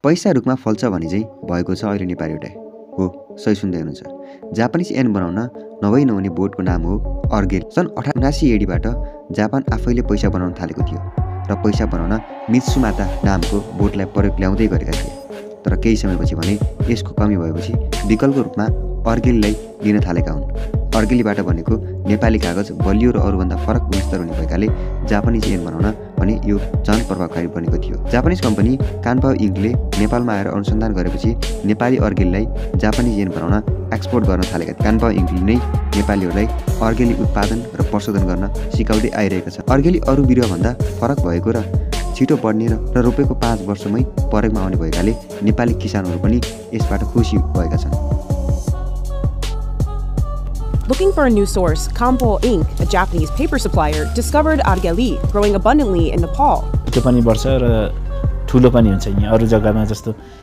पैसा रुखमा फल्छ भने चाहिँ भएको छ अहिले नेपाली एउटा हो। सही सुन्दै हुनुहुन्छ। जापानिज येन बनाउन नभई नहुने बोटको नाम हो अर्गेल। सन् 1879 एडीबाट जापान आफैले पैसा बनाउन थालेको थियो र पैसा बनाउन मित्सुमाता नामको बोटलाई प्रयोग ल्याउँदै गरेका थिए। तर केही समयपछि भने यसको कमी भएपछि विकल्पको रूपमा अर्गेललाई लिन थालेका हुन्। अर्गेलीबाट बनेको नेपाली कागज बलियो र अरूभन्दा फरक गुणस्तर हुने भएकाले जापानिज येन बनाउन भने यो झन प्रभावकारी बनेको थियो। जापानिज कम्पनी कानपाओ इङ्कले नेपालमा आएर अनुसन्धान गरेपछि नेपाली अर्गेललाई जापानिज येन बनाउन एक्सपोर्ट गर्न थालेका थिए। कानपाओ इङ्कले नै नेपालीहरूलाई अर्गेली उत्पादन र प्रशोधन गर्न सिकाउँदै आइरहेको छ। अर्गेली अरू बिरुवाभन्दा फरक भएको र छिटो बढ्ने र रोपेको 5 वर्षमै प्रयोगमा आउने भएकाले नेपाली किसानहरू पनि यसबाट खुसी भएका छन्। Looking for a new source, Kampol Inc., a Japanese paper supplier, discovered Argeli growing abundantly in Nepal. त्यो पनि बढ्छ र ठुलो पनि हुन्छ यहाँ अरू जग्गामा जस्तो